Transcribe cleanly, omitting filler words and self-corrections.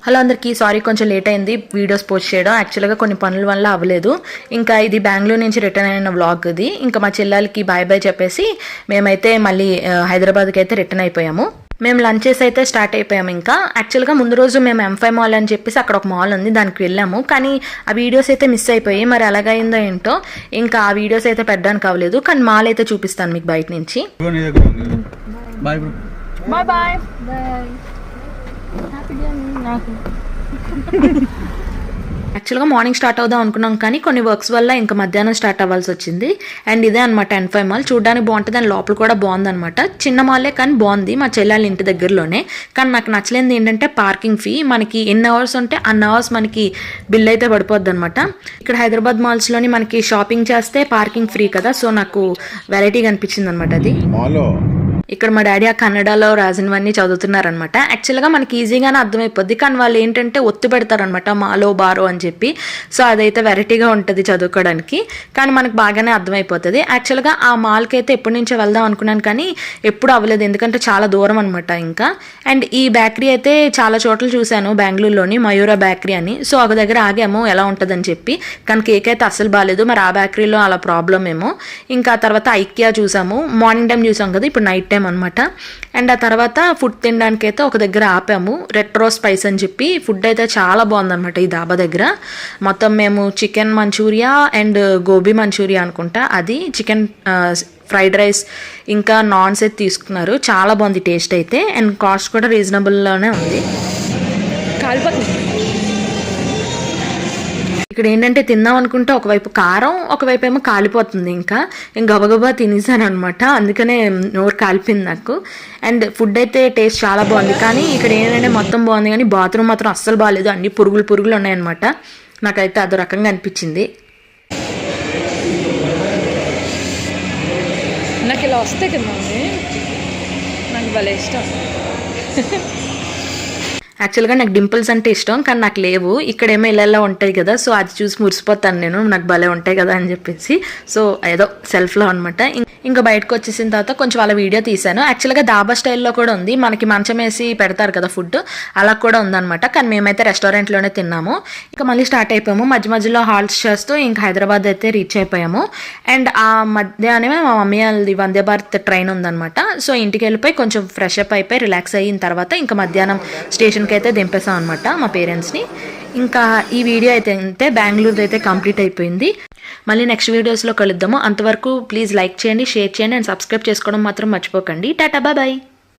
Hello అందరికీ sorry కొంచెం late అయింది వీడియోస్ పోస్ట్ చేయడం. యాక్చువల్గా కొన్ని పనుల వల్ల అవ్వలేదు. ఇంకా ఇది బెంగళూరు నుంచి రిటర్న్ అయిన వ్లాగ్ ఇది. ఇంకా మా చెల్లెలకి బాయ్ బాయ్ చెప్పేసి మేమైతే మళ్ళీ హైదరాబాద్కి అయితే రిటర్న్ అయిపోయాము. మేము లంచెస్ అయితే స్టార్ట్ అయిపోయాము. ఇంకా యాక్చువల్గా ముందు రోజు మేము M5 మాల్ అని చెప్పేసి అక్కడ ఒక మాల్ ఉంది, దానికి వెళ్ళాము. కానీ ఆ వీడియోస్ అయితే మిస్ అయిపోయి మరి ఎలాగైందో ఏంటో ఇంకా ఆ వీడియోస్ అయితే పెట్టడానికి అవ్వలేదు. కానీ మాల్ అయితే చూపిస్తాను మీకు బయట నుంచి. Bye bye. యాక్చువల్గా మార్నింగ్ స్టార్ట్ అవుదాం అనుకున్నాం కానీ కొన్ని వర్క్స్ వల్ల ఇంకా మధ్యాహ్నం స్టార్ట్ అవ్వాల్సి వచ్చింది. అండ్ ఇదే అనమాట M5 మాల్. చూడడానికి బాగుంటుంది అండ్ లోపల కూడా బాగుందనమాట. చిన్న మాలే కానీ బాగుంది, మా చెల్లెళ్ళ ఇంటి దగ్గరలోనే. కానీ నాకు నచ్చలేనిది ఏంటంటే పార్కింగ్ ఫీ. మనకి ఎన్ని అవర్స్ ఉంటే అన్ని అవర్స్ మనకి బిల్ అయితే పడిపోద్ది అనమాట. ఇక్కడ హైదరాబాద్ మాల్స్లోని మనకి షాపింగ్ చేస్తే పార్కింగ్ ఫ్రీ కదా, సో నాకు వెరైటీగా అనిపించింది అనమాట అది. ఇక్కడ మా డాడీ ఆ కన్నడలో రాసినవన్నీ చదువుతున్నారనమాట. యాక్చువల్గా మనకి ఈజీగానే అర్థమైపోద్ది, కానీ వాళ్ళు ఏంటంటే ఒత్తి పెడతారనమాట మాలో బారో అని చెప్పి. సో అదైతే వెరైటీగా ఉంటుంది చదువుకోవడానికి, కానీ మనకు బాగానే అర్థమైపోతుంది. యాక్చువల్గా ఆ మాల్కి అయితే ఎప్పటి నుంచో వెళ్దాం అనుకున్నాను కానీ ఎప్పుడు అవ్వలేదు, ఎందుకంటే చాలా దూరం అనమాట. ఇంకా అండ్ ఈ బేకరీ అయితే చాలా చోట్ల చూశాను బెంగళూరులోని, మయూరా బేకరీ అని. సో ఒక దగ్గర ఆగాము ఎలా ఉంటుందని చెప్పి, కానీ కేక్ అయితే అస్సలు బాగాలేదు. మరి ఆ బేకరీలో అలా ప్రాబ్లం ఏమో. ఇంకా తర్వాత ఐకియా చూసాము, మార్నింగ్ టైం చూసాం కదా, ఇప్పుడు నైట్ టైం అనమాట. అండ్ ఆ తర్వాత ఫుడ్ తినడానికి అయితే ఒక దగ్గర ఆపాము, రెట్రో స్పైస్ అని చెప్పి. ఫుడ్ అయితే చాలా బాగుందన్నమాట ఈ డాబా దగ్గర. మొత్తం మేము chicken Manchuria and gobi Manchuria అనుకుంటా, అది చికెన్ ఫ్రైడ్ రైస్ ఇంకా నాన్స్ అయితే తీసుకున్నారు. చాలా బాగుంది టేస్ట్ అయితే, అండ్ కాస్ట్ కూడా రీజనబుల్లోనే ఉంది. ఇక్కడ ఏంటంటే తిందాం అనుకుంటే ఒకవైపు కారం ఒకవైపు ఏమో కాలిపోతుంది. ఇంకా గబగబా తినేసాను అనమాట, అందుకనే నోరు కాలిపోయింది నాకు. అండ్ ఫుడ్ అయితే టేస్ట్ చాలా బాగుంది, కానీ ఇక్కడ ఏంటంటే మొత్తం బాగుంది కానీ బాత్రూమ్ మాత్రం అస్సలు బాగాలేదు, అన్ని పురుగులు ఉన్నాయన్నమాట. నాకైతే అదో రకంగా అనిపించింది. నాకు ఇలా వస్తే కదా నాకు భలే ఇష్టం. యాక్చువల్గా నాకు డింపుల్స్ అంటే ఇష్టం, కానీ నాకు లేవు. ఇక్కడేమో ఇళ్ళల్లో ఉంటాయి కదా, సో అది చూసి మురిసిపోతాను నేను, నాకు భలే ఉంటాయి కదా అని చెప్పేసి. సో ఏదో సెల్ఫ్లో అనమాట. ఇంకా బయటకు వచ్చేసిన తర్వాత కొంచెం వాళ్ళ వీడియో తీశాను. యాక్చువల్గా దాబా స్టైల్లో కూడా ఉంది, మనకి మంచం వేసి పెడతారు కదా ఫుడ్, అలా కూడా ఉందన్నమాట. కానీ మేమైతే రెస్టారెంట్లోనే తిన్నాము. ఇంకా మళ్ళీ స్టార్ట్ అయిపోయాము, మధ్యలో హాల్ట్స్ చేస్తూ ఇంకా హైదరాబాద్ అయితే రీచ్ అయిపోయాము. అండ్ ఆ మధ్యాహ్నమే మా మమ్మీ వాళ్ళది వందే భారత్ ట్రైన్ ఉందన్నమాట. సో ఇంటికి వెళ్ళిపోయి కొంచెం ఫ్రెష్ అప్ అయిపోయి రిలాక్స్ అయిన తర్వాత ఇంకా మధ్యాహ్నం స్టేషన్కి అయితే దింపేసాం అనమాట మా పేరెంట్స్ని. ఇంకా ఈ వీడియో అయితే బెంగళూరు అయితే కంప్లీట్ అయిపోయింది. మళ్ళీ నెక్స్ట్ వీడియోస్లో కలుద్దాము. అంతవరకు ప్లీజ్ లైక్ చేయండి, షేర్ చేయండి అండ్ సబ్స్క్రైబ్ చేసుకోవడం మాత్రం మర్చిపోకండి. టాటా బాయ్.